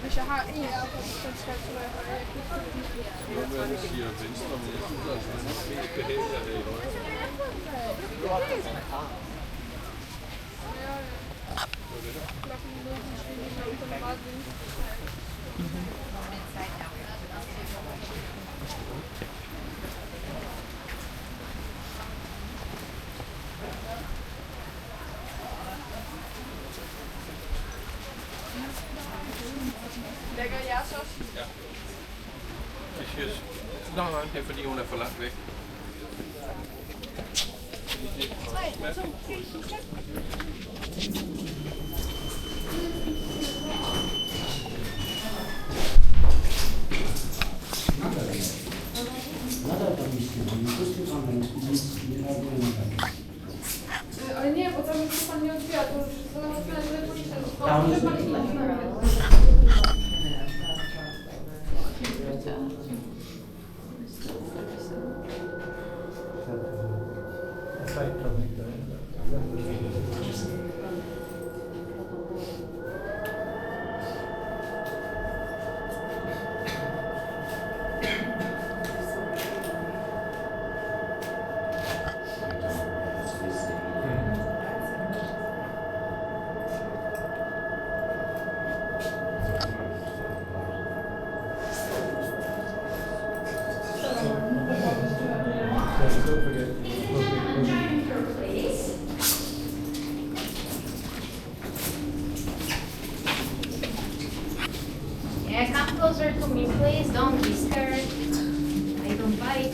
Hvis jeg har en aften, så skal jeg tror jeg højre. Jeg siger venstre, men jeg synes altså, det er mest behageligt at have i højre. Klokken 19.20, så er meget vildt. Lægger jeres også? Ja. Det siger nej, det er fordi hun er for langt væk. 3, 2, 1, Ale nie, bo tam już pan nie odbija, to już załatwione telefoniczne. Yeah, come closer to me, please. Don't be scared. I don't bite.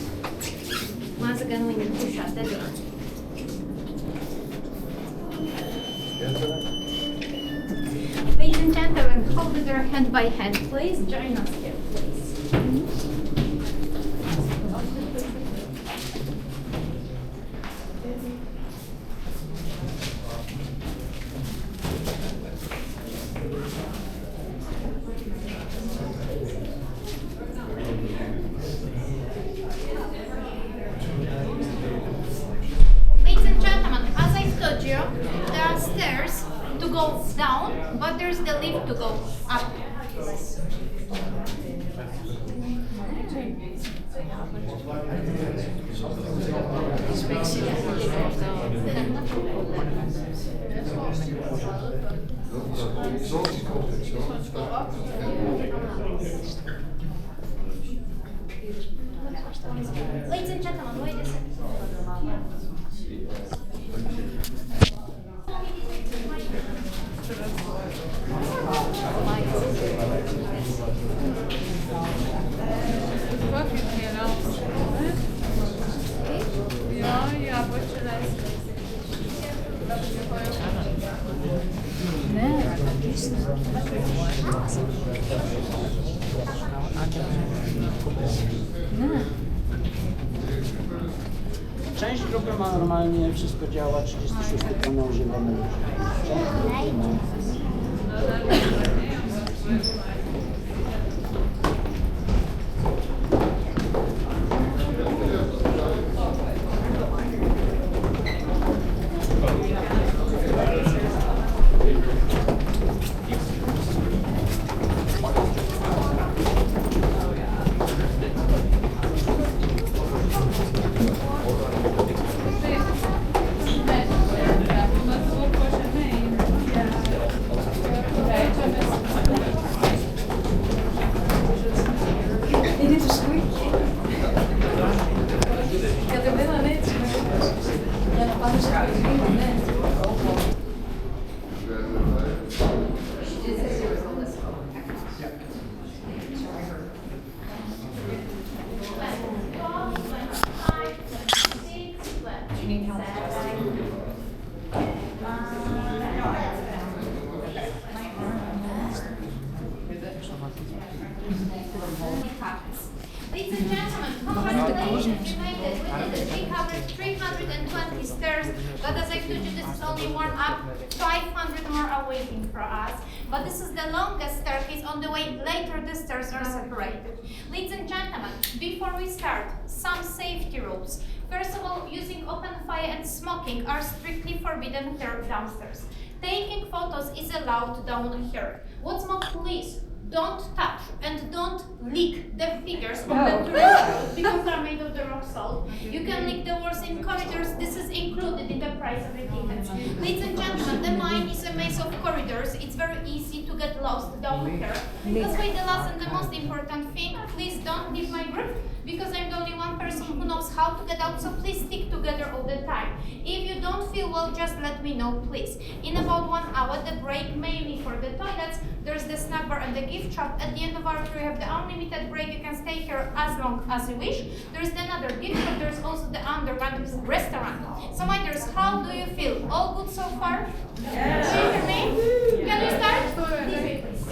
Once again, we need to shut the door. Ladies and gentlemen, hold the door hand by hand, please. Join us here, please. Ladies and gentlemen, as I told you, there are stairs to go down, but there's the lift to go up. Ladies and gentlemen, wait a second. Ja, Počas. Część grupy ma normalnie, wszystko działa, 36 kanał używamy. Część grupy ma. Ladies and gentlemen, congratulations, you made it. We covered 320 stairs, but as I told you, this is only warm up. 500 more are waiting for us. But this is the longest staircase. On the way later, the stairs are separated. Ladies and gentlemen, before we start, some safety rules. First of all, using open fire and smoking are strictly forbidden here downstairs. Taking photos is allowed down here. What's more, please don't touch and don't lick the figures of the tourist because they're made of the rock salt. You can lick the walls in corridors. This is included in the price of the tickets. Ladies and gentlemen, the mine is a maze of corridors. It's very easy to get lost down here. That's why the last and the most important thing, please don't leave my group because I'm the only one person who knows how to get out, so please stick together all the time. If you don't feel well, just let me know, please. In about 1 hour, the break mainly for the toilets, there's the snack bar and the gift shop. At the end of our tour, we have the unlimited break. You can stay here as long as you wish. There's another gift shop. There's also the underground restaurant. So, my dears, how do you feel? All good so far? Yes. Do you hear me? Can we start? This way, please.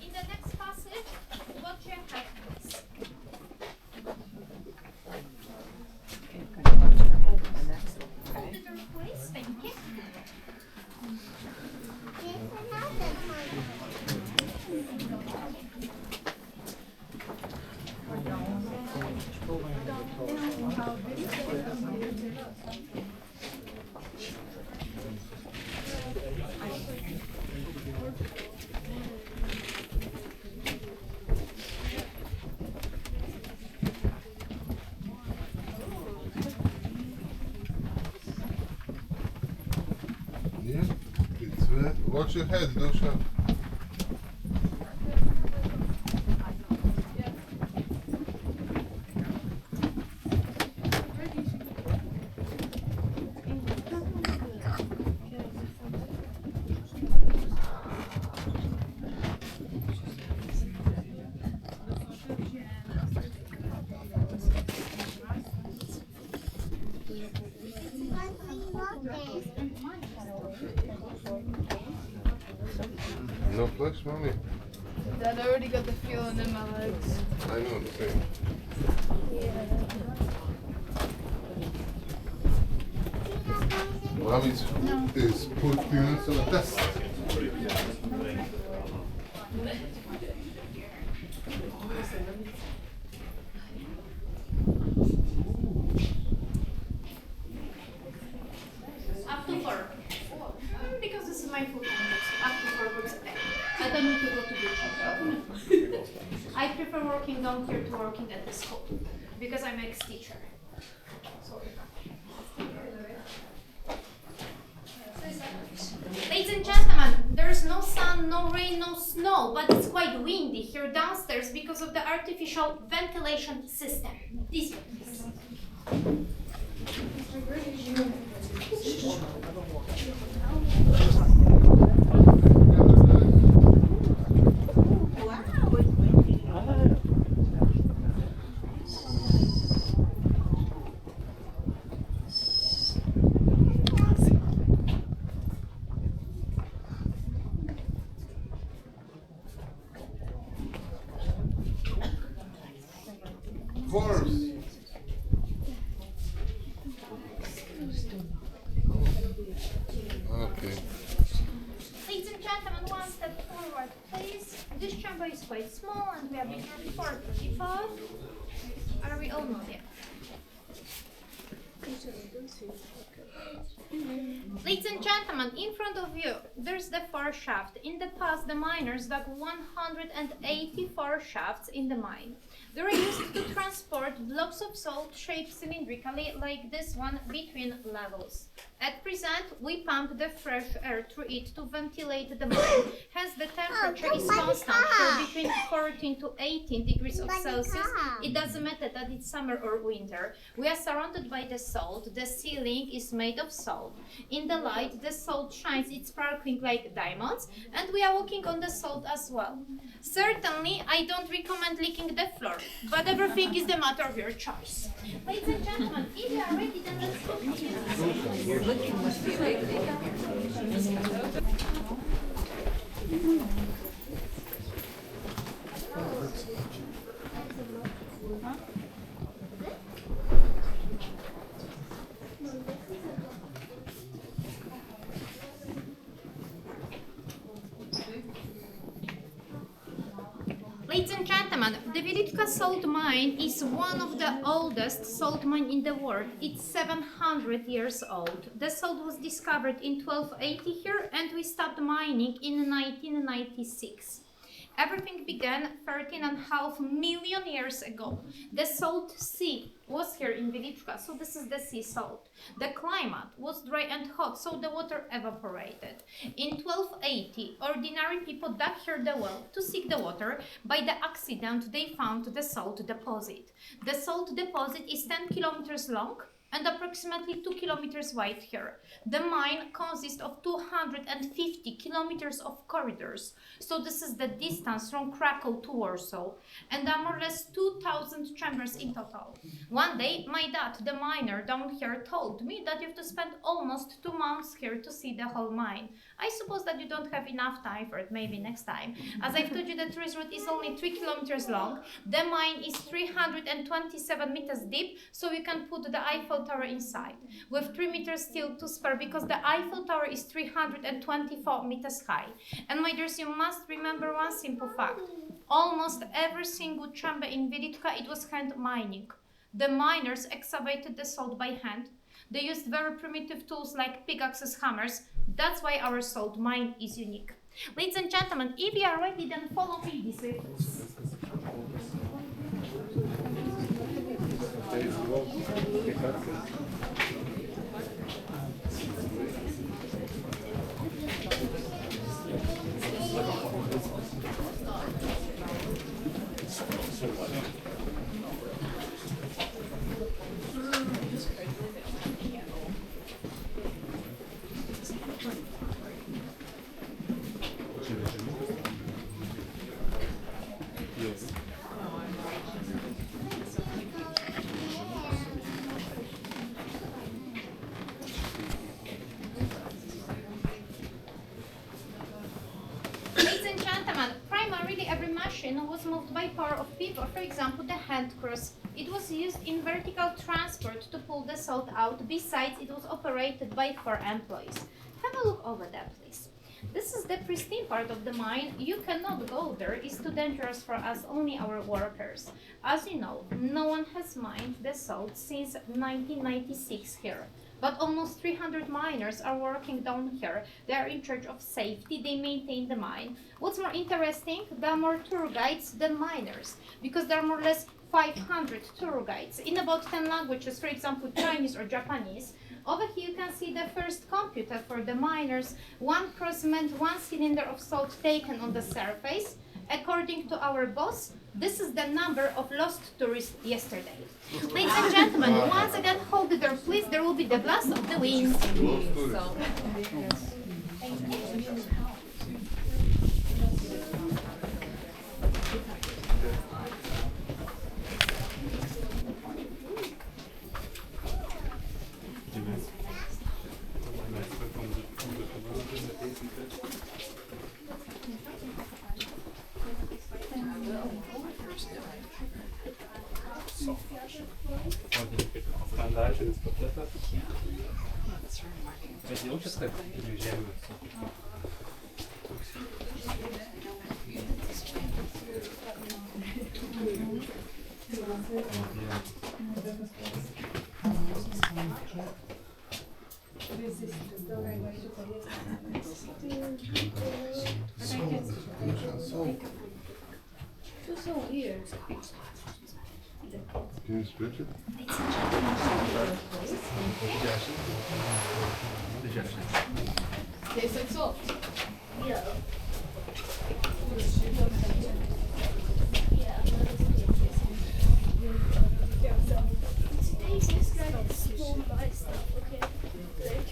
In the next passage, watch your head, please. Hold the door, please. Thank you. Yeah, it's watch your head, don't shout. No flesh, mommy. Dad, I already got the feeling in my legs. I know the same. Mommy's is put you into the test. Up to 4. Because this is my full time, up to 4 books a day. I don't need to go to the gym. I prefer working down here to working at the school because I'm ex-teacher. Ladies and gentlemen, there's no sun, no rain, no snow, but it's quite windy here downstairs because of the artificial ventilation system. This way, please. Horse. Okay. Ladies and gentlemen, one step forward, please. This chamber is quite small and we have been here before. Before, are we almost there? Ladies and gentlemen, in front of you, there's the far shaft. In the past, the miners dug 184 shafts in the mine. They were used to transport blocks of salt shaped cylindrically like this one between levels. At present, we pump the fresh air through it to ventilate the mine. Hence, the temperature is constant here between 14 to 18 degrees of Celsius. It doesn't matter that it's summer or winter. We are surrounded by the salt. The ceiling is made of salt. In the light, the salt shines. It's sparkling like diamonds. And we are walking on the salt as well. Certainly, I don't recommend licking the floor. but everything is the matter of your choice. Ladies and gentlemen, if you are ready, then let's go. Ladies and gentlemen, the Wieliczka salt mine is one of the oldest salt mines in the world. It's 700 years old. The salt was discovered in 1280 here, and we stopped mining in 1996. Everything began 13.5 million years ago. The salt sea was here in Wieliczka, so this is the sea salt. The climate was dry and hot, so the water evaporated. In 1280, ordinary people dug here the well to seek the water. By the accident, they found the salt deposit. The salt deposit is 10 kilometers long and approximately 2 kilometers wide here. The mine consists of 250 kilometers of corridors. So this is the distance from Krakow to Warsaw. And there are more or less 2,000 chambers in total. One day, my dad, the miner down here, told me that you have to spend almost 2 months here to see the whole mine. I suppose that you don't have enough time for it, maybe next time. As I've told you, the tourist route is only 3 kilometers long. The mine is 327 meters deep, so you can put the Eiffel Tower inside, with 3 meters still to spare, because the Eiffel Tower is 324 meters high. And my dears, you must remember one simple fact. Almost every single chamber in Wieliczka, it was hand mining. The miners excavated the salt by hand. They used very primitive tools like pickaxes, hammers. That's why our salt mine is unique. Ladies and gentlemen, if you are ready, then follow me this way, please. Was moved by power of people, for example, the hand cross. It was used in vertical transport to pull the salt out. Besides, it was operated by 4 employees. Have a look over there, please. This is the pristine part of the mine. You cannot go there. It's too dangerous for us, only our workers. As you know, no one has mined the salt since 1996 here. But almost 300 miners are working down here. They are in charge of safety, they maintain the mine. What's more interesting, there are more tour guides than miners, because there are more or less 500 tour guides in about 10 languages, for example, Chinese or Japanese. Over here you can see the first computer for the miners. 1 cross meant 1 cylinder of salt taken on the surface. According to our boss, this is the number of lost tourists yesterday. Ladies and gentlemen, once again, hold the door, please. There will be the blast of the wind. So weird. Can you stretch it? Tastes like salt. Yeah. Today's this guy stole my stuff, okay? Like,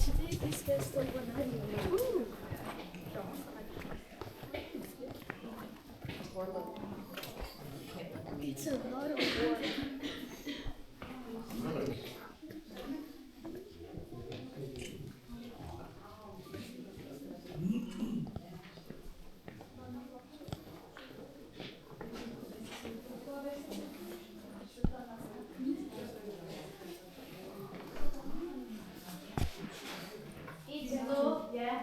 today this guy stole what I need. Ooh. It's a lot of water. It's blue, yeah.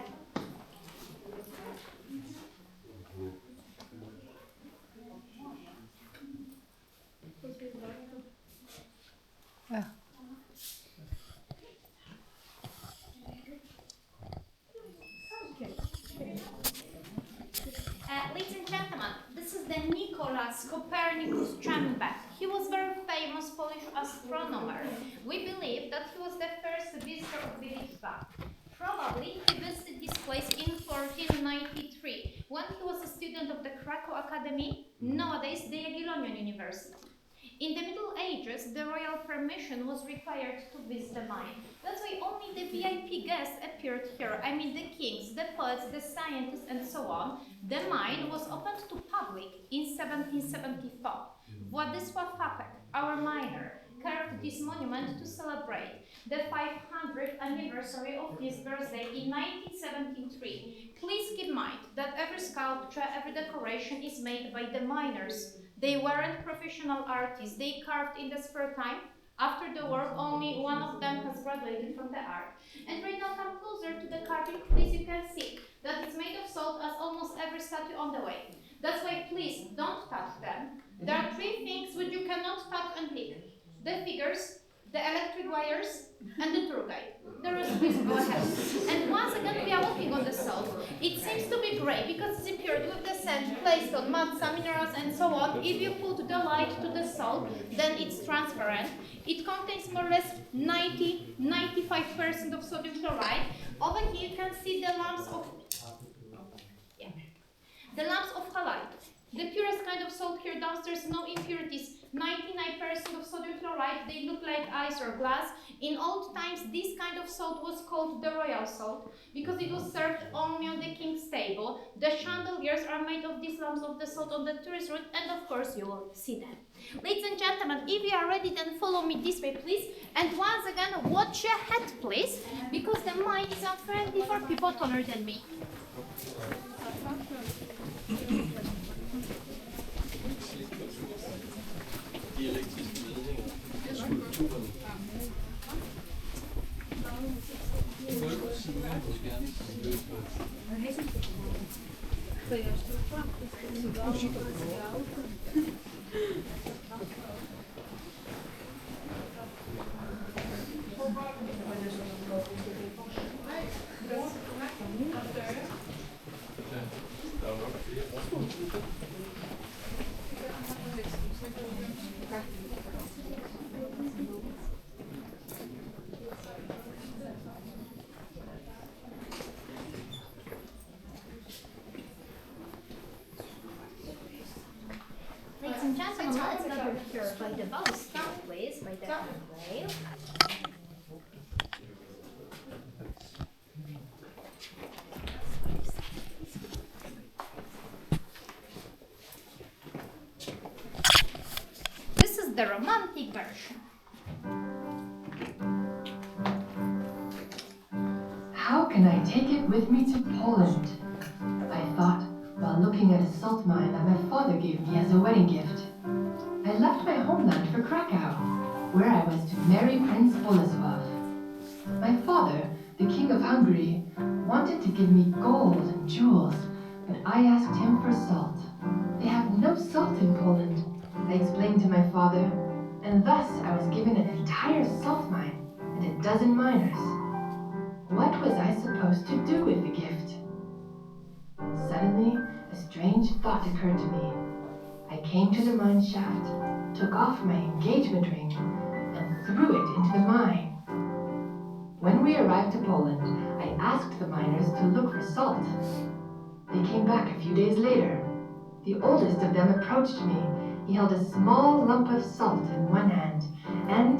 Ladies and gentlemen, this is the Nicholas Copernicus Czembec. He was very famous Polish astronomer. We believe that he was the first visitor of Wieliczka. Probably he visited this place in 1493 when he was a student of the Krakow Academy, nowadays the Jagiellonian University. In the Middle Ages, the royal permission was required to visit the mine. That's why only the VIP guests appeared here. I mean the kings, the poets, the scientists, and so on. The mine was opened to public in 1774. Władysław Papek, our miner, carved this monument to celebrate the 500th anniversary of his birthday in 1973. Please keep in mind that every sculpture, every decoration is made by the miners. They weren't professional artists. They carved in the spare time. After the work, only one of them has graduated from the art. And right now, come closer to the carving, please. You can see that it's made of salt as almost every statue on the way. That's why, please, don't touch them. There are three things which you cannot touch and lick: the figures, the electric wires, and the tour guide. The rest, please go ahead. And once again, we are working on the salt. It seems to be gray because it's impaired with the sand placed on mud, some minerals, and so on. If you put the light to the salt, then it's transparent. It contains more or less 90-95% of sodium chloride. Over here, you can see the lumps of halite. The purest kind of salt here downstairs, no impurities, 99% of sodium chloride. They look like ice or glass. In old times, this kind of salt was called the royal salt because it was served only on the king's table. The chandeliers are made of these lumps of the salt on the tourist route, and of course you will see them. Ladies and gentlemen, if you are ready, then follow me this way, please. And once again, watch your head, please, because the mine is unfriendly for people taller than me. Ladies and gentlemen, let's go here by the balustrade, please, by the handrail. This is the romantic version. How can I take it with me to Poland? I thought, while looking at a salt mine that my father gave me as a wedding gift. I left my homeland for Krakow, where I was to marry Prince Bolesław. My father, the King of Hungary, wanted to give me gold and jewels, but I asked him for salt. They have no salt in Poland, I explained to my father, and thus I was given an entire salt mine and a dozen miners. What was I supposed to do with the gift? Suddenly, a strange thought occurred to me. I came to the mine shaft, took off my engagement ring, and threw it into the mine. When we arrived to Poland, I asked the miners to look for salt. They came back a few days later. The oldest of them approached me. He held a small lump of salt in one hand and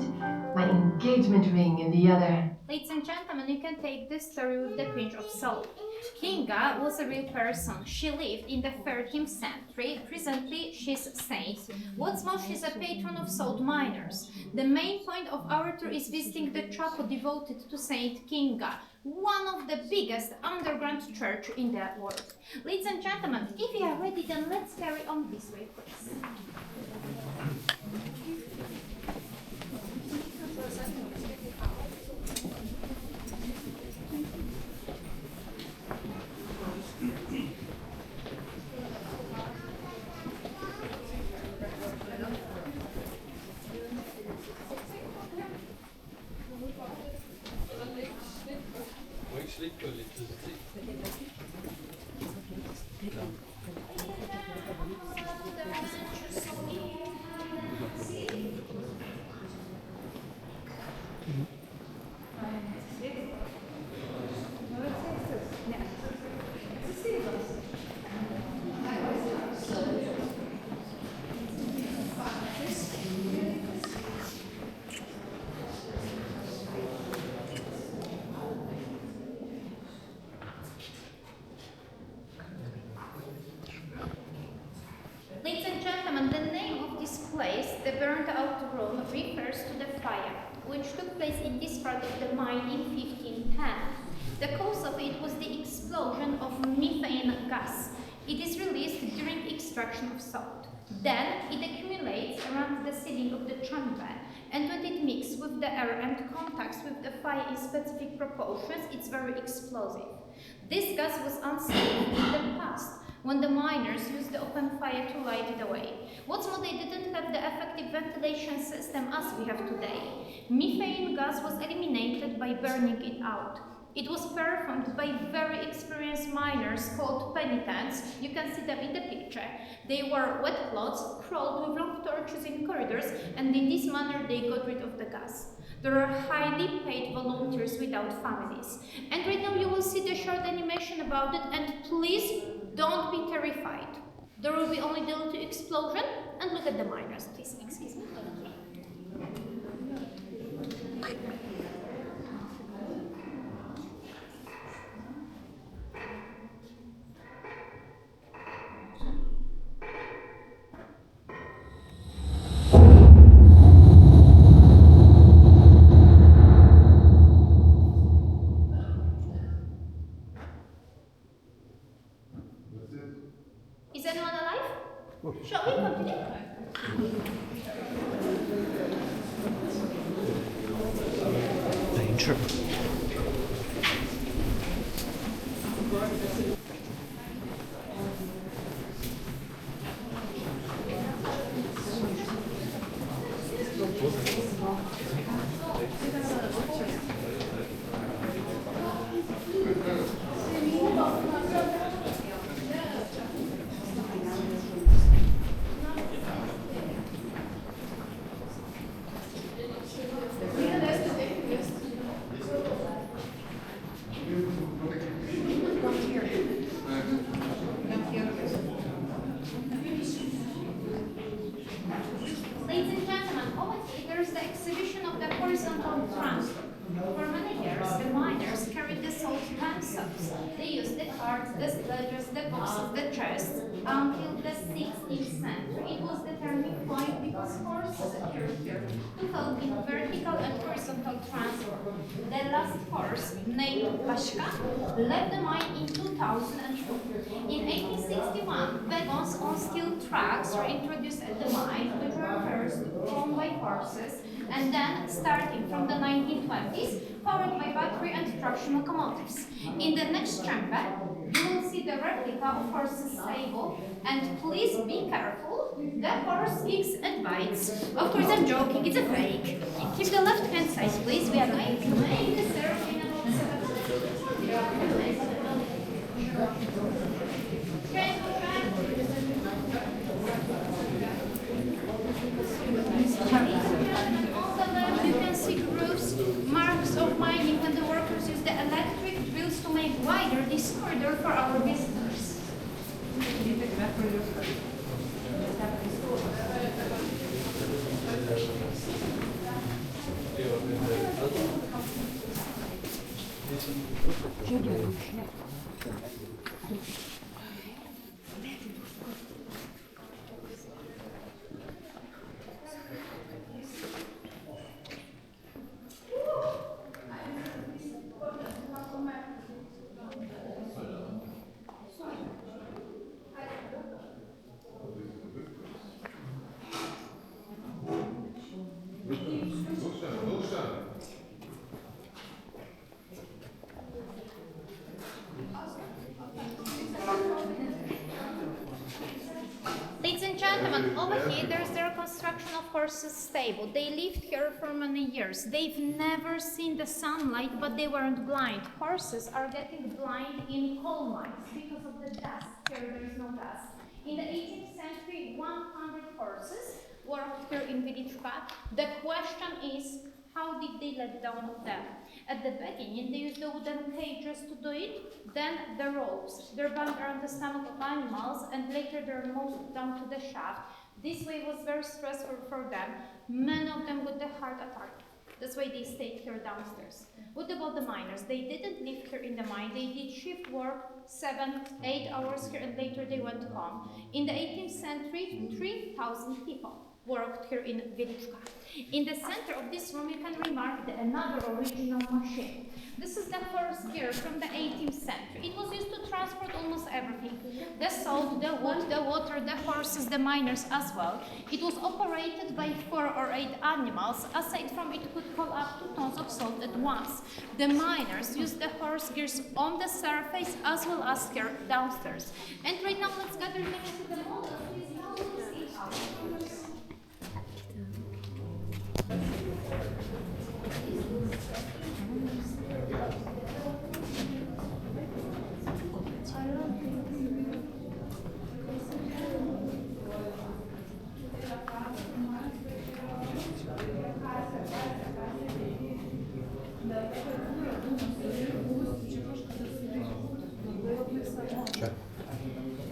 my engagement ring in the other. Ladies and gentlemen, you can take this story with the pinch of salt. Kinga was a real person. She lived in the 13th century. Presently, she's a saint. What's more, she's a patron of salt miners. The main point of our tour is visiting the chapel devoted to Saint Kinga, one of the biggest underground church in the world. Ladies and gentlemen, if you are ready, then let's carry on this way, please. Ladies and gentlemen, the name of this place, the burnt out room, refers to the fire, which took place in this part of the mine in 1510. The cause of it was the explosion of methane gas. It is released during extraction of salt. Then it accumulates around the ceiling of the chamber, and when it mixes with the air and contacts with the fire in specific proportions, it's very explosive. This gas was unsafe in the past, when the miners used the open fire to light it away. What's more, they didn't have the effective ventilation system as we have today. Methane gas was eliminated by burning it out. It was performed by very experienced miners called penitents. You can see them in the picture. They wore wet clothes, crawled with long torches in corridors, and in this manner they got rid of the gas. There are highly paid volunteers without families. And right now you will see the short animation about it, and please don't be terrified. There will be only the little explosion, and look at the miners, please. Excuse me. Is anyone alive? Shall we continue? Danger. Ladies and gentlemen, over here there is the exhibition of the horizontal transport. For many years, the miners carried the salt transports. They used the carts, the sledges, the boxes, the chests. Until the 16th century, it was the turning point because horses appeared here to help in vertical and horizontal transport. The last horse, named Wieliczka, left the mine in 2002. In 1861, wagons on steel tracks were introduced at the mine, which were first drawn by horses, and then, starting from the 1920s, powered by battery and traction locomotives. In the next chamber, you will see the replica of horse's stable, and please be careful, the horse kicks and bites. Of course, I'm joking, it's a fake. Keep the left hand side, please. We are going to make the ceremony. You can see grooves, marks of mining when the workers use the electric drills to make wider this corridor for our visitors. here, there's the reconstruction of horses' stable. They lived here for many years. They've never seen the sunlight, but they weren't blind. Horses are getting blind in coal mines because of the dust. Here, there's no dust. In the 18th century, 100 horses worked here in Wieliczka. The question is, how did they let down them? At the beginning, they used the wooden cages to do it, then the ropes. They're bound around the stomach of animals, and later they're moved down to the shaft. This way was very stressful for them. Many of them got the heart attack. That's why they stayed here downstairs. What about the miners? They didn't live here in the mine. They did shift work, 7-8 hours here, and later they went home. In the 18th century, 3,000 people worked here in Wieliczka. In the center of this room, you can remark another original machine. This is the horse gear from the 18th century. It was used to transport almost everything. The salt, the wood, the water, the horses, the miners as well. It was operated by 4 or 8 animals. Aside from it could haul up 2 tons of salt at once. The miners used the horse gears on the surface as well as here downstairs. And right now, let's gather them into the model. Please now see how.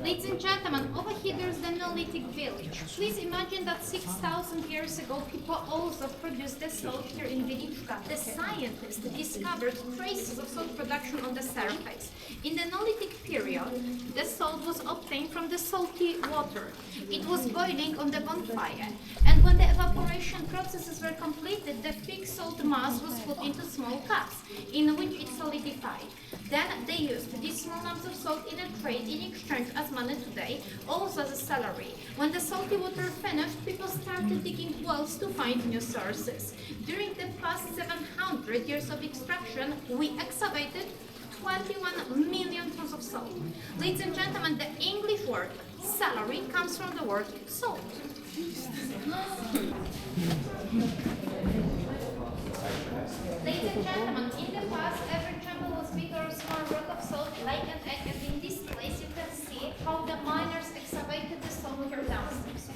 Ladies and gentlemen, over here there's the Neolithic village. Please imagine that 6,000 years ago people also produced the salt here in Wieliczka. The scientists discovered traces of salt production on the surface. In the Neolithic period, the salt was obtained from the salty water. It was boiling on the bonfire, and when the evaporation processes were completed, the thick salt mass was put into small cups, in which it solidified. Then they used these small lumps of salt in a trade in exchange as money today, also as a salary. When the salty water finished, people started digging wells to find new sources. During the past 700 years of extraction, we excavated 21 million tons of salt. Ladies and gentlemen, the English word salary comes from the word salt. Ladies and gentlemen, in the past, every temple was big or small rock of salt, like an egg, and in this place you can see how the miners excavated the salt here downstairs.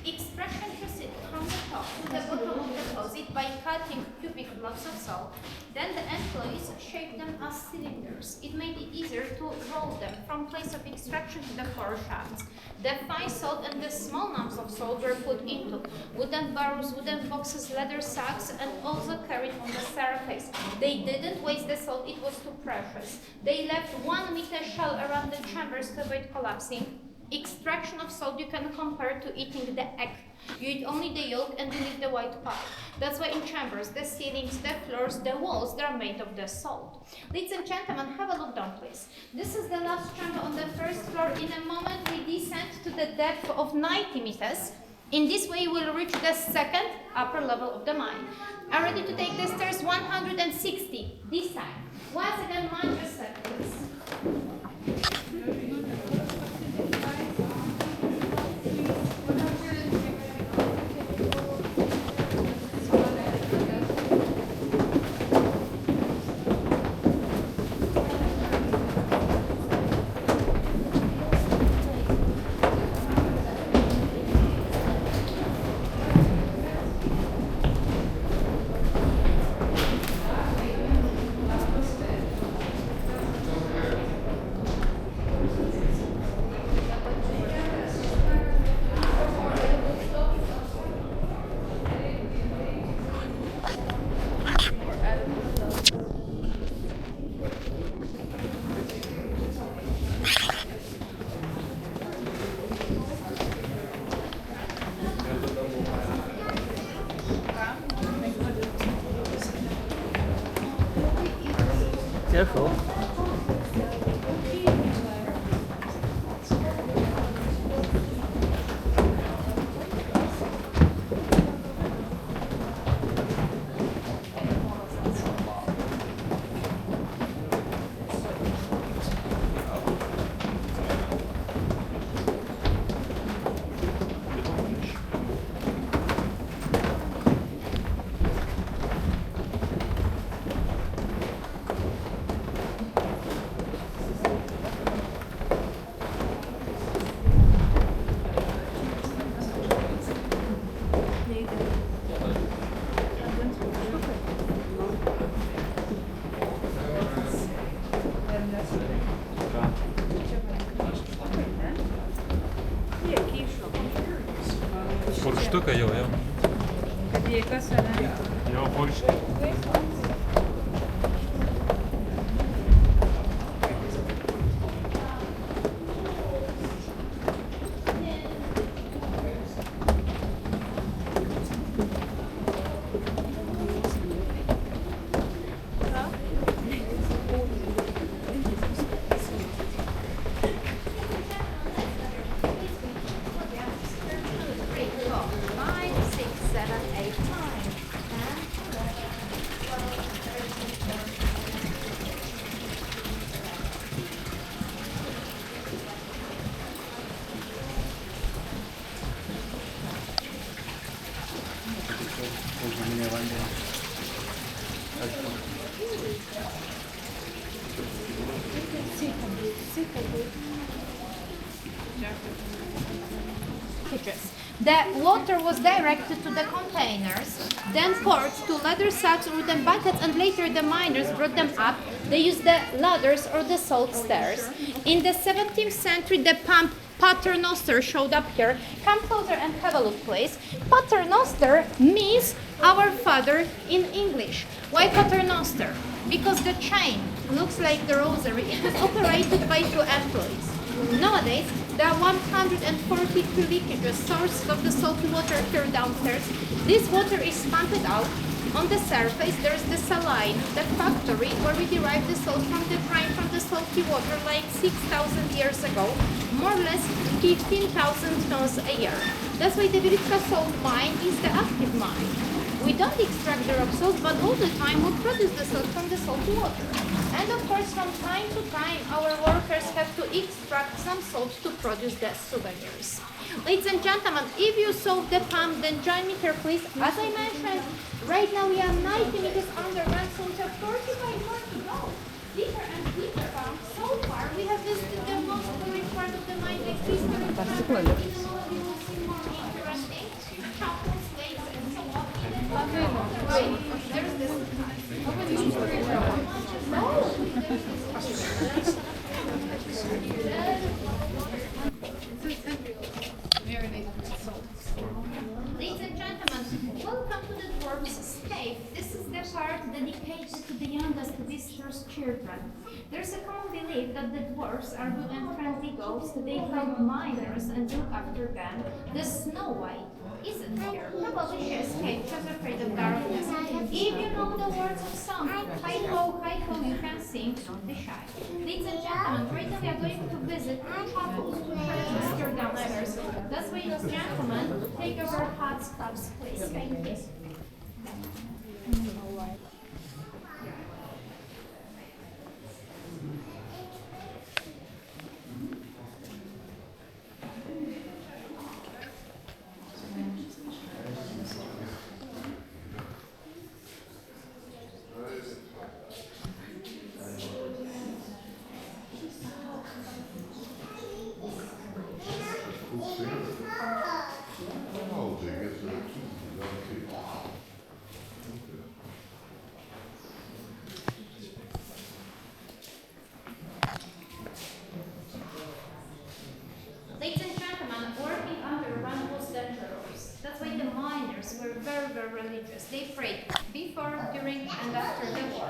Extraction proceeded from the top to the bottom of the deposit by cutting cubic blocks of salt. Then the employees shaped them as cylinders. It made it easier to roll them from place of extraction to the 4 shafts. The fine salt and the small lumps of salt were put into wooden barrels, wooden boxes, leather sacks, and also carried on the surface. They didn't waste the salt, it was too precious. They left 1 meter shell around the chambers to avoid collapsing. Extraction of salt you can compare to eating the egg. You eat only the yolk and you leave the white part. That's why in chambers, the ceilings, the floors, the walls, they're made of the salt. Ladies and gentlemen, have a look down, please. This is the last chamber on the first floor. In a moment, we descend to the depth of 90 meters. In this way, we'll reach the second upper level of the mine. Are ready to take the stairs 160 this time. Once again, mind yourself, please. Careful. Polsku jó, jó? Jó, Polsku. The water was directed to the containers, then poured to leather sacks or wooden buckets, and later the miners brought them up. They used the ladders or the salt stairs. In the 17th century, the pump Paternoster showed up here. Come closer and have a look, please. Paternoster means our father in English. Why Paternoster? Because the chain looks like the rosary. It was operated by 2 employees. Nowadays, there are 142 leakages sources of the salty water here downstairs. This water is pumped out. On the surface, there is the saline, the factory where we derive the salt from the brine from the salty water like 6,000 years ago, more or less 15,000 tons a year. That's why the Wieliczka salt mine is the active mine. We don't extract the rock salt, but all the time we produce the salt from the salty water. And of course, from time to time, our workers have to extract some salt to produce the souvenirs. Ladies and gentlemen, if you saw the pump, then join me here, please. As I mentioned, right now we are 90 meters underground, so we have 45 more to go. Deeper and deeper down. So far, we have visited the most boring part of the mine, like 3 stories. You will see more interesting chapels, lakes, and so on. Right, there's this. Ladies and gentlemen, welcome to the dwarf's cave. This is the part dedicated to the youngest visitors' children. There's a common belief that the dwarfs are good and friendly ghosts. They help miners and look after them. The Snow White isn't here. Probably she escaped. She's afraid of darkness. If you know the words of song, hi-ho, you can sing, don't be shy. Ladies and gentlemen, right now we are going to visit chapels, churches here downstairs. That's why, ladies and gentlemen, take our hats, cups, please. Thank you. Ladies and gentlemen, working underground was dangerous. That's why the miners were very, very religious. They prayed before, during, and after the war.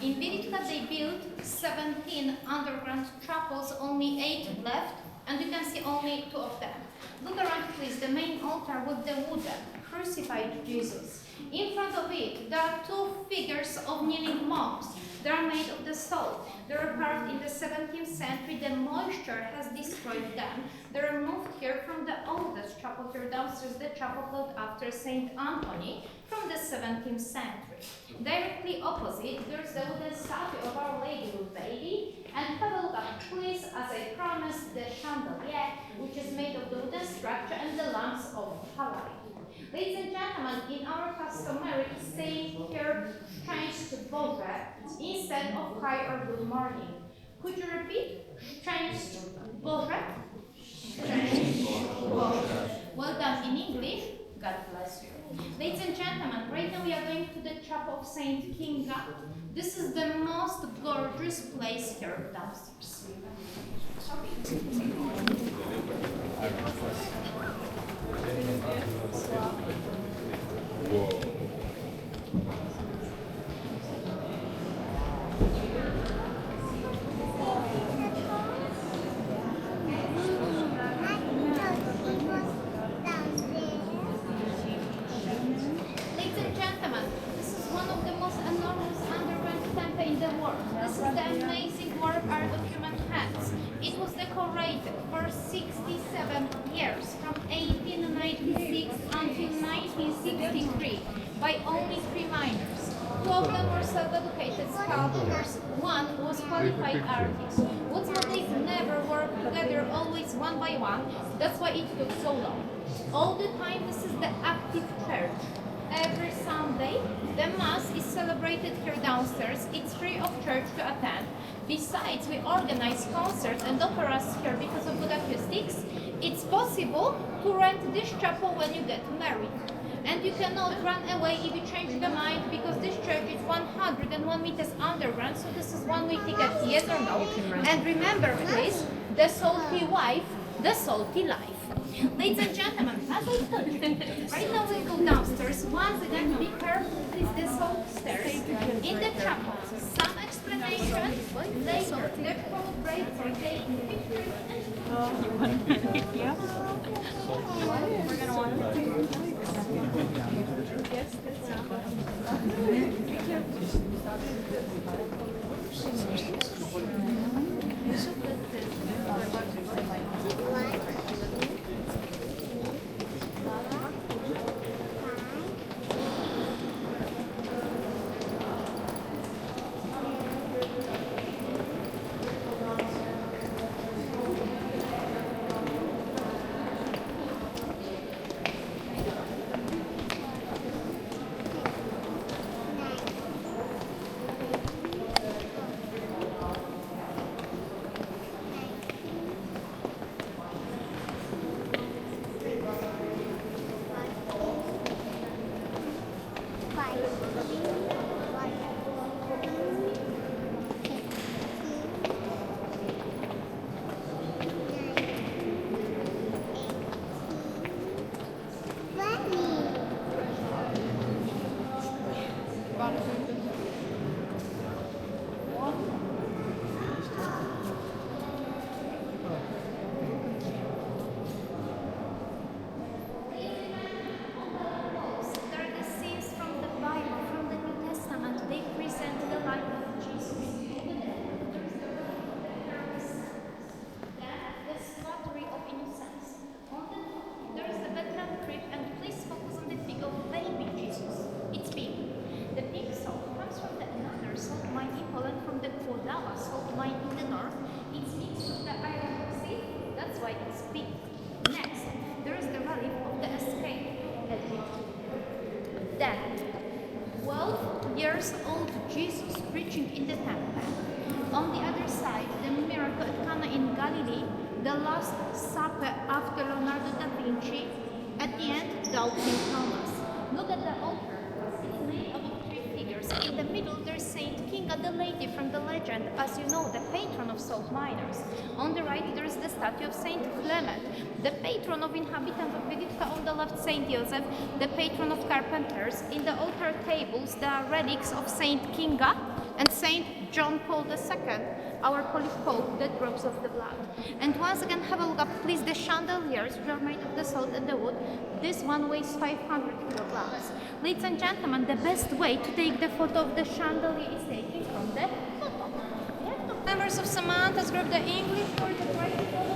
In Wieliczka, they built 17 underground chapels, only 8 left, and you can see only 2 of them. Look around, please, the main altar with the wooden, crucified Jesus. In front of it, there are 2 figures of kneeling monks. They are made of the salt. They were carved in the 17th century. The moisture has destroyed them. They were moved here from the oldest chapel here downstairs, the chapel built after St. Anthony from the 17th century. Directly opposite, there's the wooden statue of Our Lady with Baby. And have a look at, please, as I promised, the chandelier, which is made of the wooden structure, and the lamps of Hawaii. Ladies and gentlemen, in our customary saying here, change to Boże instead of hi or good morning. Could you repeat? Change to Boże? Change to Boże. Well done in English. God bless you. Ladies and gentlemen, right now we are going to the chapel of Saint Kinga. This is the most gorgeous place here downstairs. This is the amazing work art of human hands. It was decorated for 67 years, from 1896 until 1963, by only 3 miners. 2 of them were self-educated sculptors, 1 was qualified artist. What's more, they never worked together, always one by one. That's why it took so long. All the time, this is the active church. Every Sunday, the Mass is celebrated here downstairs. It's free of charge to attend. Besides, we organize concerts and operas here because of good acoustics. It's possible to rent this chapel when you get married. And you cannot run away if you change your mind, because this church is 101 meters underground, so this is one-way ticket, yes or no? And remember, please, the salty wife, the salty life. Ladies and gentlemen, as I told you, right now we go downstairs. Once again, be careful, please, the salt stairs. In the chapel, some explanation. Later, the full break for taking pictures. Yeah. We're gonna want to. Yes, old Jesus preaching in the temple. On the other side, the miracle at Cana in Galilee, the Last Supper after Leonardo da Vinci, at the end, doubting Thomas. Look at the altar. It's made up of 3 figures. In the middle, there's Saint Kinga, the lady from the legend, as you know, the patron of salt miners. On the right, there's the statue of Saint Clement, the patron of inhabitants of Wieliczka. On the left, Saint Joseph, the patron of carpenters. In the altar tables, there are relics of Saint Kinga and Saint John Paul II, our Polish Pope, the drops of the blood. And once again, have a look up, please, the chandeliers, which are made of the salt and the wood. This one weighs 500 kilograms. Ladies and gentlemen, the best way to take the photo of the chandelier is taking from the photo. Members of Samantha's group, the English or the Great photo.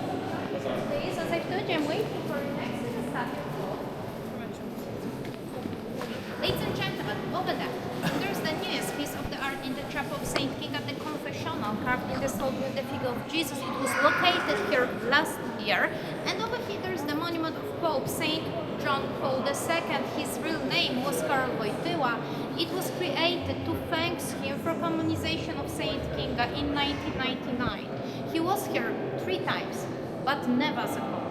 Please, as I told you, I'm waiting for the next to the statue. Ladies and gentlemen, over there, there's the newest piece of the art in the chapel of Saint Kinga, the confessional, carved in the salt with the figure of Jesus. It was located here last year. And over here, there's the monument of Pope Saint John Paul II. His real name was Karol Wojtyła. It was created to thank him for canonization of Saint Kinga in 1999. He was here 3 times, but never as a pope.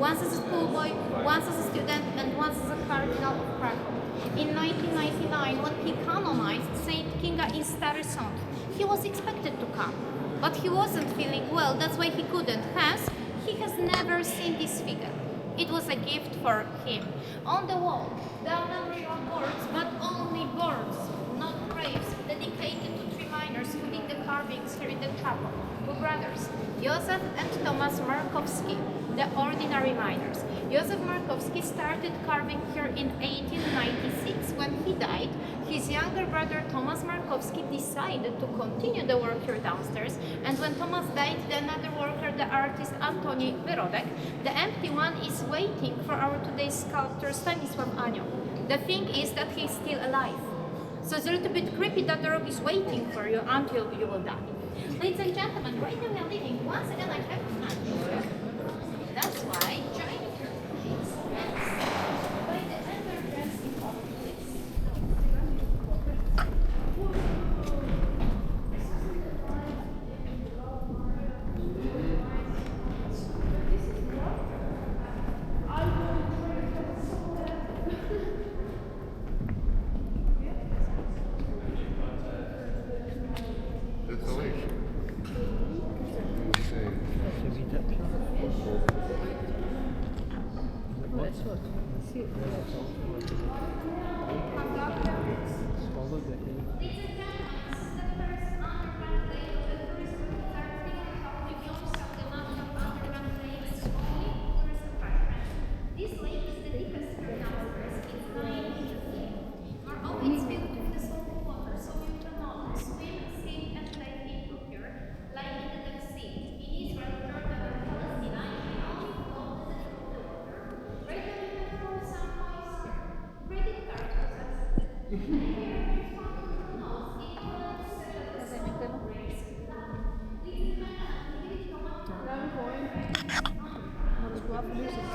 once as a schoolboy, once as a student, and once as a cardinal of Krakow. In 1999, when he canonized Saint Kinga in Stary Sąd, he was expected to come, but he wasn't feeling well, that's why he couldn't. Hence, he has never seen this figure. It was a gift for him. On the wall, there are a number of boards, but only boards, not graves, dedicated to three miners who did the carvings here in the chapel. Two brothers, Józef and Tomasz Markowski, the ordinary miners. Józef Markowski started carving here in 1896. When he died, his younger brother Tomasz Markowski decided to continue the work here downstairs, and when Tomasz died, the another worker, the artist Antoni Wyrodek, the empty one is waiting for our today's sculptor Stanisław Anioł. The thing is that he's still alive. So it's a little bit creepy that the rock is waiting for you until you will die. Ladies and gentlemen, right now we are leaving. Once again, I have to match. That's why join your place by the ever-dressing of police. That's a lake. This lake is the deepest here downstairs. It's 9 feet. Moreover, it's filled with the salty water, so you cannot swim, skate, and play in here, like in the Dead Sea. In Israel, Jordan, and Palestine, you can only float the water. Right now, you can throw some oyster. Credit card was accepted. And here, it's one of the notes, equal to 7 race. Please remember, give it to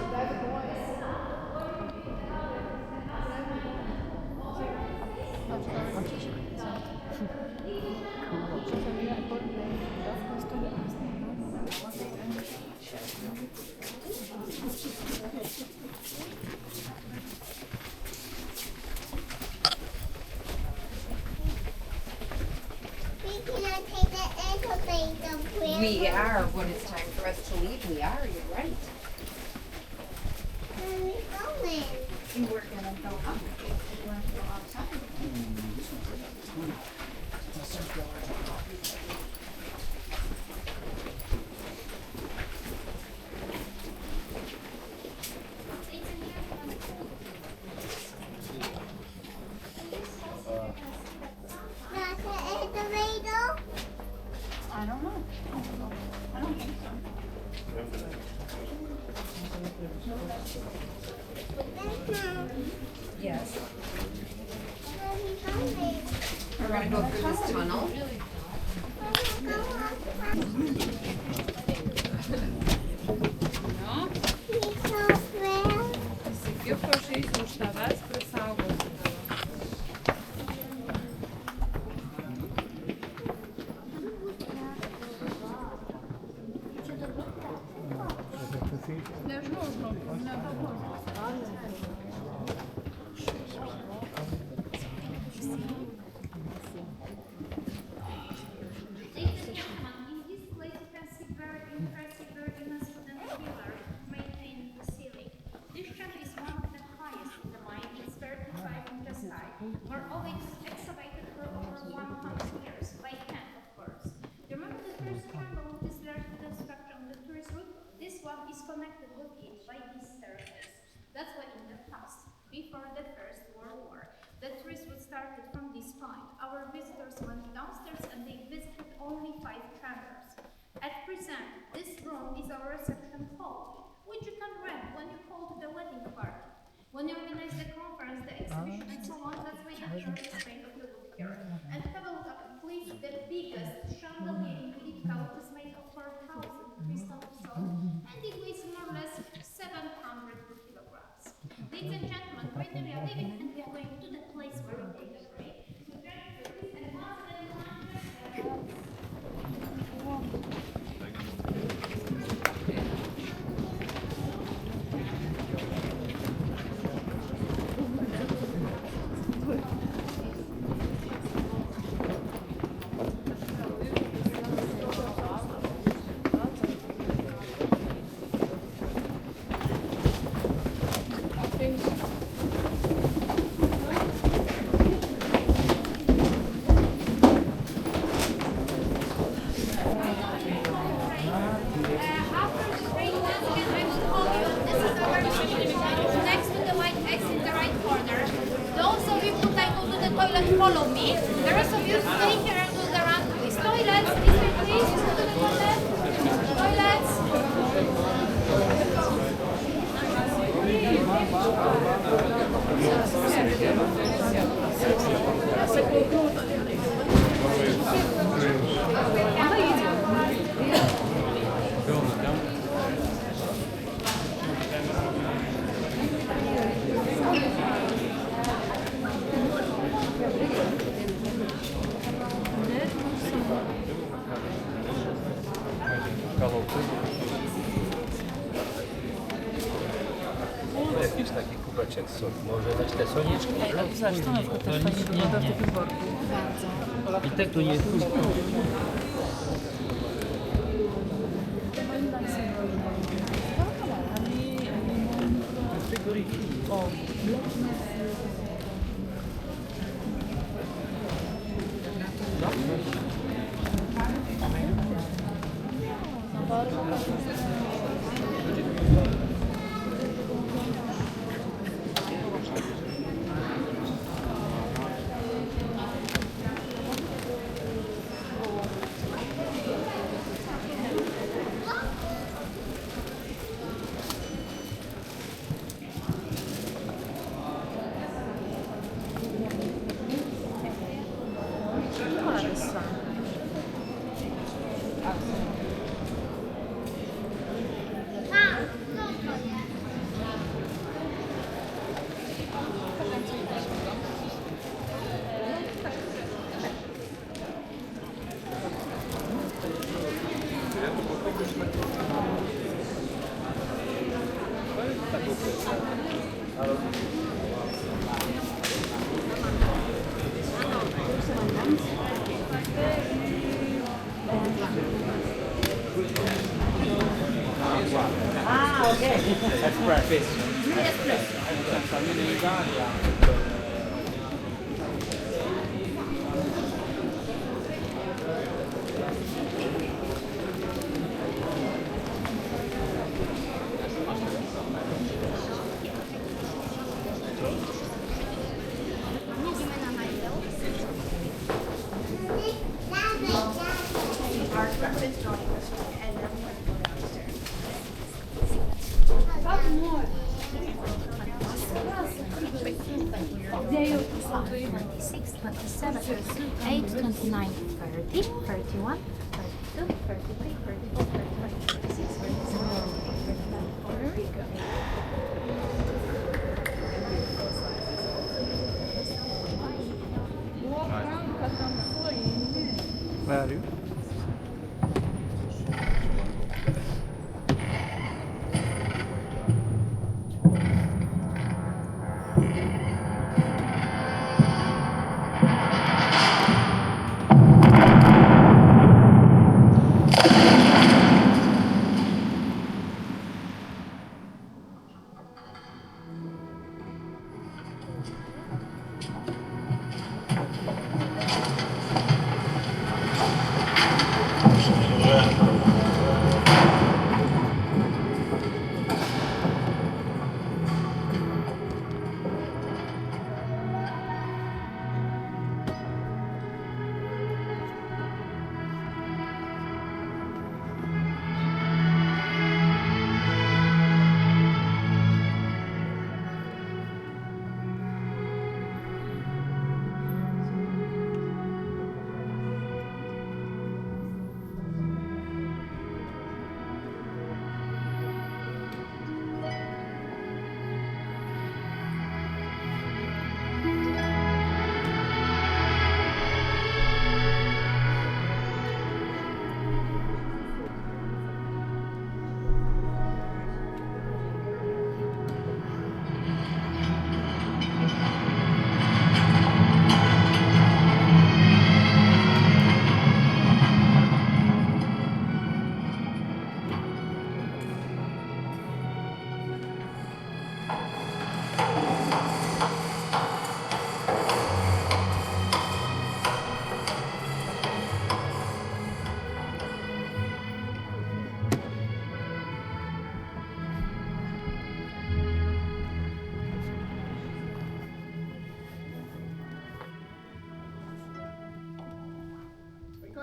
We are. When it's time for us to leave, we are. You're right. Where are we going? You were gonna go up. You want to go outside? That's an elevator? I don't know. I don't think so. Yes. Where are we going? We're going to go through this tunnel. Seguiu com o jeito de estava expressar algo. Moreover, it was excavated for over 100 years, by hand, of course. Do you remember the first triangle with this large wooden structure on the tourist route? This one is connected with it by this staircase. That's why in the past, before the First World War, the tourist route started from this point. Our visitors went downstairs and they visited only 5 chambers. At present, this room is our reception hall, which you can rent when you hold the wedding party. When you organize the conference, the exhibition, and so on, that's why you enjoy the paint of the wood here. And have a look at, please, the biggest chandelier in Wieliczka, which is made of 4,000 crystal of stone, and it weighs more or less 700 kilograms. Ladies and gentlemen, right now we are leaving, and we are going to the place where we take a break. So grab your seats and once again, toilet, follow me. The rest of you stay here and do the run, please. Toilets, this way, please. To the toilet. Toilets. Jakiś taki kubeczek sok. Może dać te soniczki? Zresztą na przykład też fajnie wygląda w takim worku. I tak tu nie jest. Ah, okay. That's breakfast. Where are you?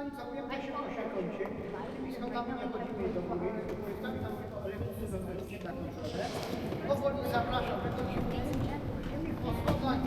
Zanim zapujemy się po kącie, tymi schodami nie chodzimy do góry, tylko jest tam lekko wewnętrznie na kontrolę. Powoli zapraszam, wychodzimy po schodach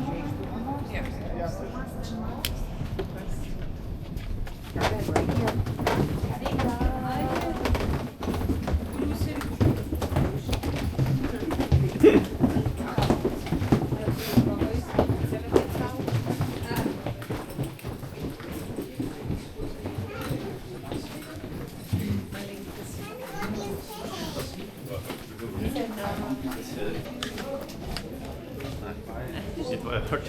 Inte vad jag har hört.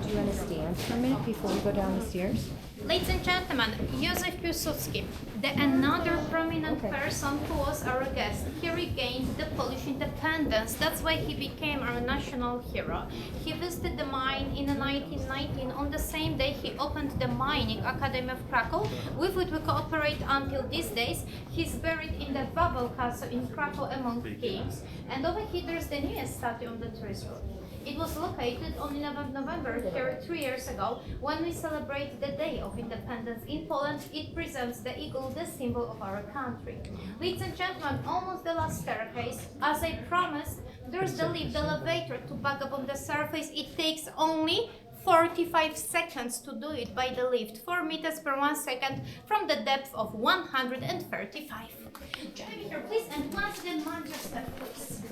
Do you understand for a minute before we go down the stairs? Ladies and gentlemen, Józef Piłsudski, another prominent person who was our guest. He regained the Polish independence. That's why he became our national hero. He visited the mine in 1919. On the same day, he opened the Mining Academy of Krakow, with which we cooperate until these days. He's buried in the Wawel Castle in Krakow among kings. And over here, there's the newest statue on the tourist road. It was located on 11th November here 3 years ago when we celebrate the Day of Independence in Poland. It presents the eagle, the symbol of our country. Ladies and gentlemen, almost the last staircase. As I promised, there's the lift, the elevator to back up on the surface. It takes only 45 seconds to do it by the lift, 4 meters per 1 second from the depth of 135. Join me here, please, and once again, mind your step, please.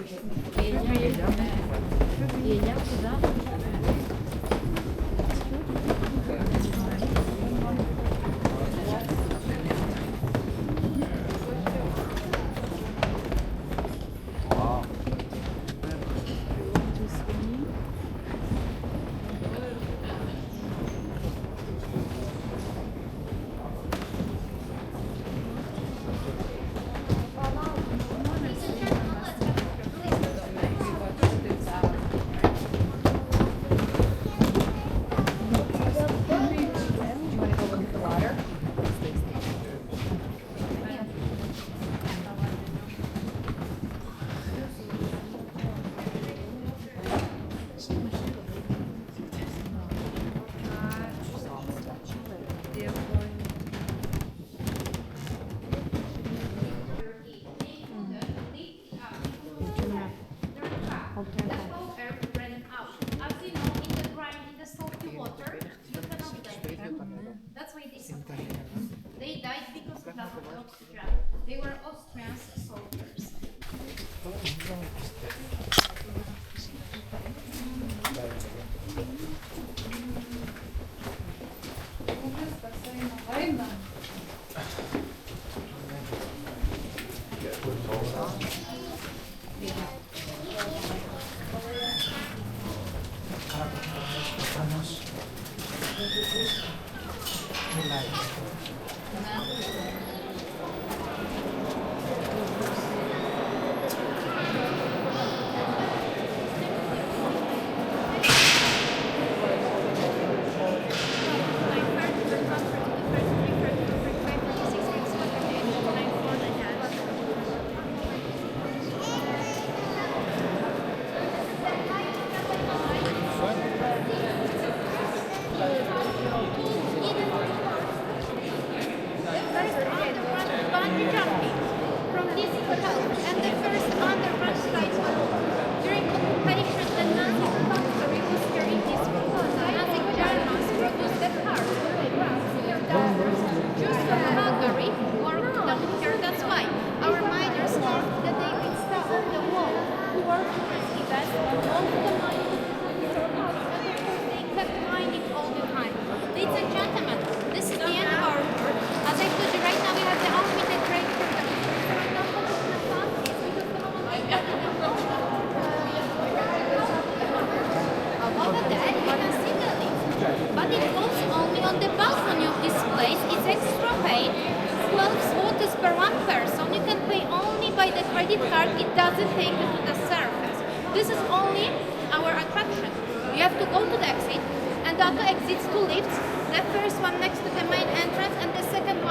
They died because of lack of oxygen. They were Austrian soldiers.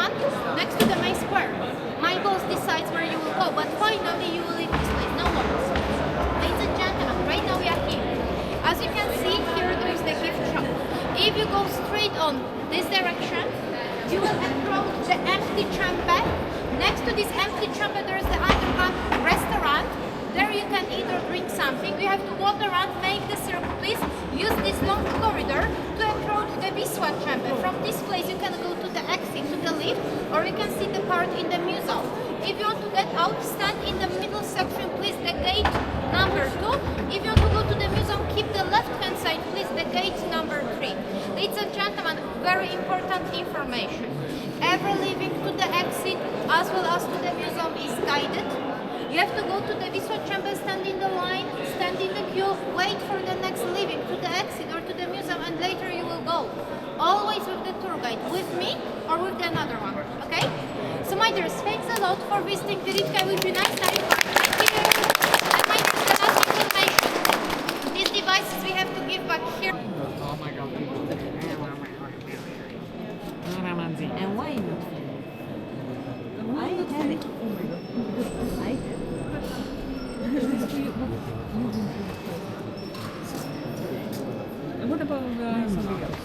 one next to the main square. My boss decides where you will go, but finally you will leave this place. No worries. Ladies and gentlemen, right now we are here. As you can see, here there is the gift shop. If you go straight on this direction, you will approach the empty trumpet. Next to this empty trumpet, there is the underground restaurant. There you can eat or drink something. You have to walk around, make the circle, please. Use this long corridor to approach the Viac trumpet. From this place, you can go to the exit, to the lift, or you can see the part in the museum. If you want to get out, stand in the middle section, please, the gate number 2. If you want to go to the museum, keep the left-hand side, please, the gate number 3. Ladies and gentlemen, very important information. Every leaving to the exit, as well as to the museum, is guided. You have to go to the Viac trumpet, stand in the line, stand in the queue, wait for the next leaving to the exit or to the museum, and later you will go. Always with the tour guide, with me or with the another one, okay? So my dears, thanks a lot for visiting Wieliczka. I wish you a nice time. Thank you. And my dears, the last information. These devices we have to give back here. Oh my god. And why not? I had it. Oh my god. I had it. And what about something else?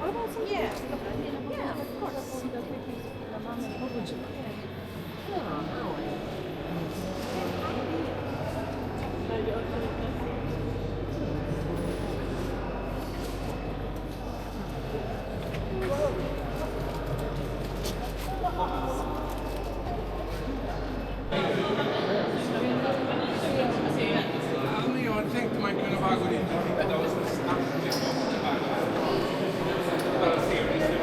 What about something else? Yeah, of course. Jag tänkte man kunde bara gå dit och titta och snabbt bara se hur det ser ut.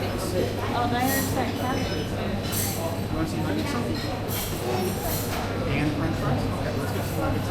Oh, they're so casual. You want some nuggets? And french fries? Okay, let's get some nuggets.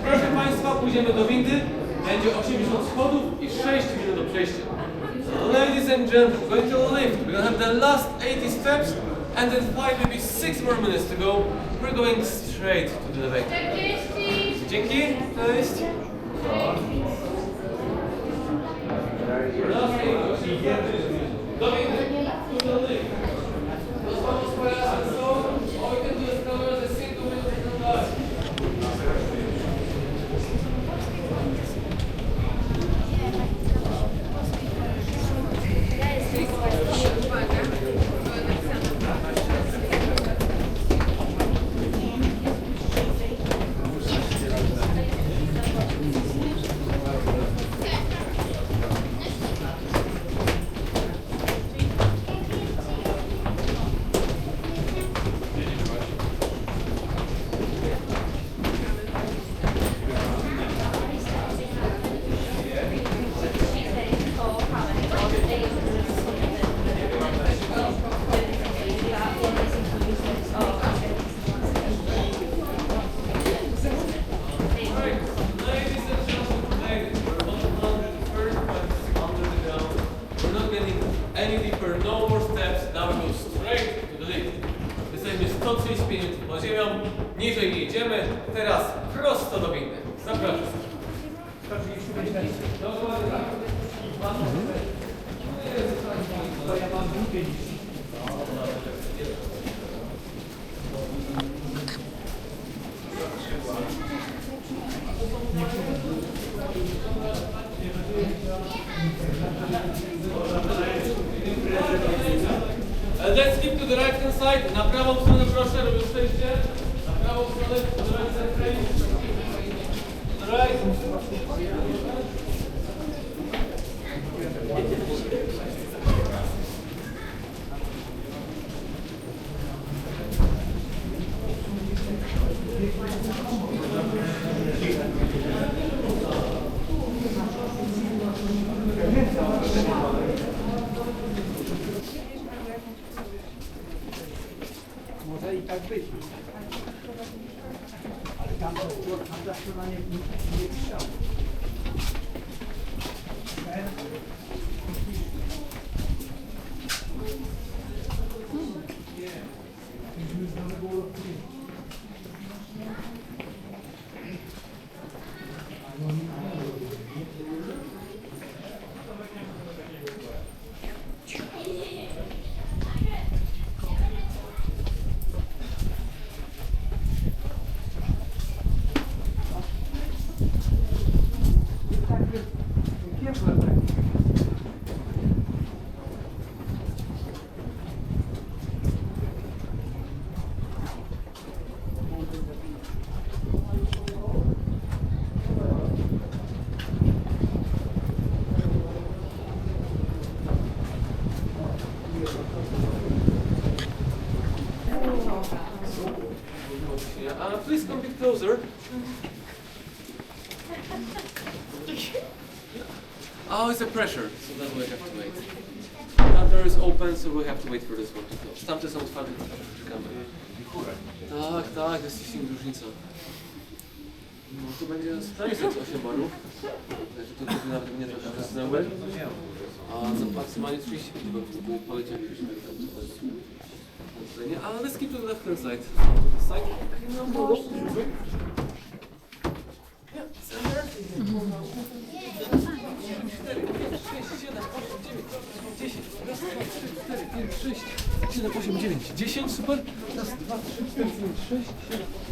Proszę Państwa, pójdziemy do windy. Będzie 80 schodów i 6 minut do przejścia. Ladies and gentlemen, we're going to the lift. We're going to have the last 80 steps and then 5, maybe 6 more minutes to go. We're going straight to the elevator. Dzięki. Cześć. Do windy. Do lift. All we can do is cover the single window from that. Niżej nie idziemy, teraz prosto do windy. Zapraszam. Dokładnie tak. Let's skip to the right hand side. Na prawą stronę proszę, robię przejście. Na prawą stronę, to the right side, please. To the right. Może i tak być. Ale tamta strona nie strzał. Please come a bit closer. Oh, it's a pressure, so that's why we have to wait. That door is open, so we have to wait for this one to close. Tamte są otwarte, to czekamy. Tak, jest 10 różnica. No to będzie przynajmniej 8 barów. To nawet nie trochę wysnęły. A za maksymalnie 35 barów, to by polecieliśmy tam nie, ale let's keep to the left hand side. Side, no more. Yeah, center. 4, 5, 6, 7, 8, 9, 10. Raz, 2, 3, 4, 5, 6, 7, 8, 9, 10, super. Raz, 2, 3, 4, 5, 6, 7, 10.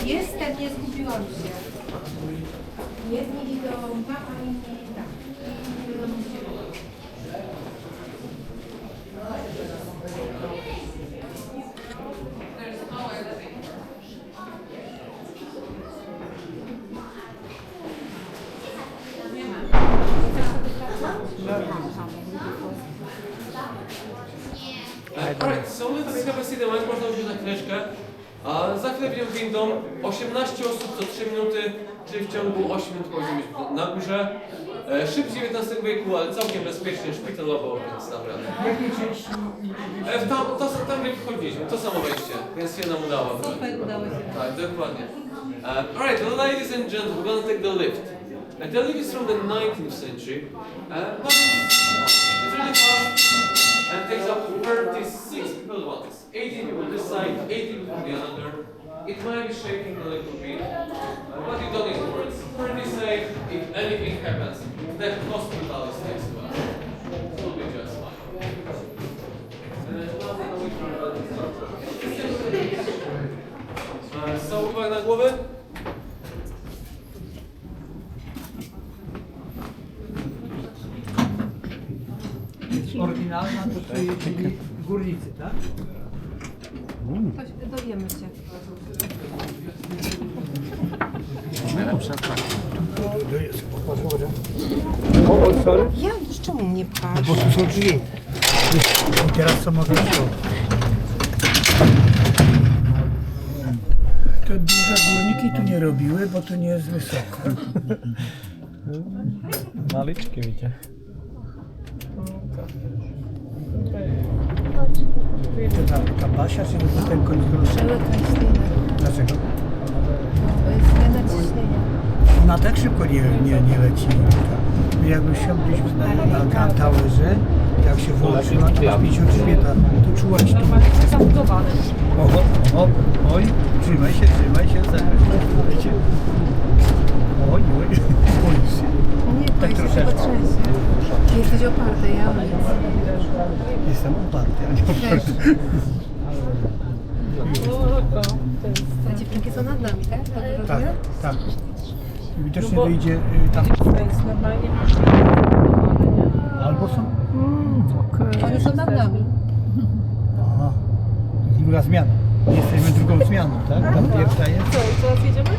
Jestem, nie zgubiłam się. Jedni idą tam, a inni tam. Alright, so let's have a seat, można usiąść na chwileczkę. A za chwilę będziemy windą. 18 osób co 3 minuty, czyli w ciągu 8 minut powinniśmy być na górze. Szyb z XIX wieku, ale całkiem bezpiecznie, szpitalowo, więc naprawdę. Tam gdzie wchodziliśmy, to samo wejście, więc się nam udało. Super, udało się. Tak, dokładnie. Alright, ladies and gentlemen, we're gonna take the lift. The lift is from the 19th century. But it's really fast and takes up 36 people at once. 80 people this side, 80 people the other. It might be shaking a little bit, but you don't need to worry. It's pretty safe. If anything happens, the hospital is next to us. So we'll be just fine. So uwaga na głowę. Oryginalna to czyli górnicy, tak? Dojemy cię. Ja jeszcze mu nie patrzę. Bo tu są drzwi. Teraz co mogę zrobić? To duże górniki tu nie robiły, bo tu nie jest wysoko. Maliczki widzę. To ta Basia, czy to ten koń gruszy? Dlaczego? Bo jest zmiana ciśnienia. Ona tak szybko nie leci. Jakby się gdzieś na towerze, jak się włączyła, to z 5 grzbieta, to czułaś tu. Zabudowane. Oj, trzymaj się, zaraz. Oj. Nie, to jest chyba trzęsie. Jesteś oparty, ja nic. Jestem oparty, a nie oparty. Te dziewczynki są nad nami, tak? Tak. Widocznie wyjdzie tam. To jest normalnie. Albo są. Oni są nad nami. Aha. Druga zmiana. Jesteśmy drugą zmianą, tak? Tam pierwsza jest. Co, teraz jedziemy?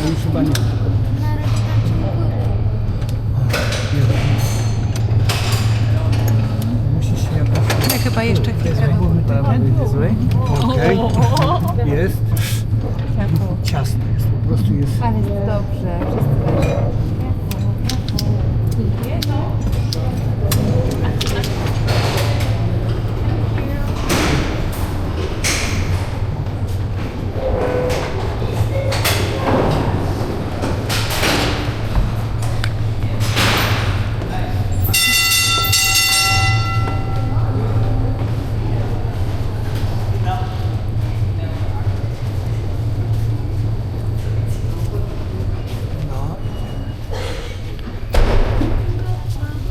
Już chyba nie. Musisz się jakoś... Ja chyba jeszcze chwilę. Okej. Jest. Ciasno jest, po prostu jest. Ale jest dobrze.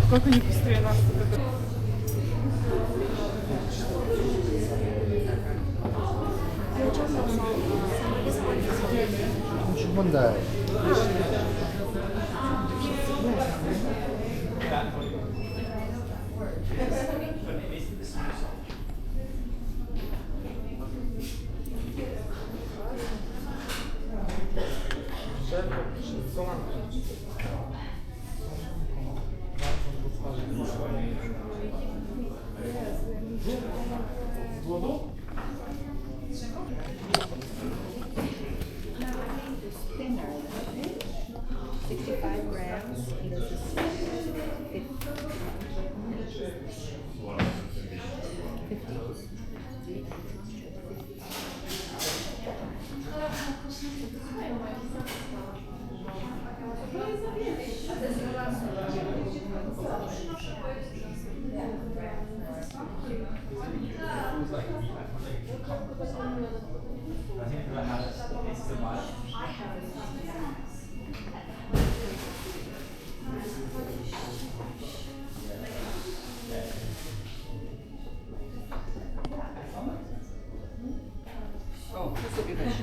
Сколько не быстрее нас. Бондай.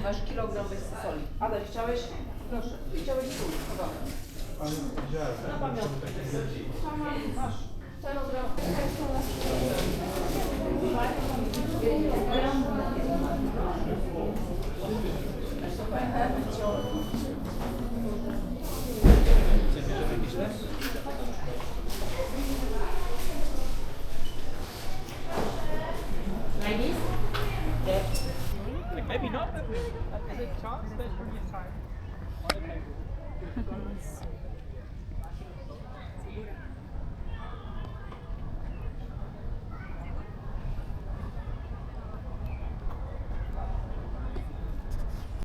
masz kilogram bez soli. Adaś, chciałeś? Proszę, chciałeś sól, na pamiątkę. Masz. Ladies? Yes. Maybe not, but there's a chance that from your side.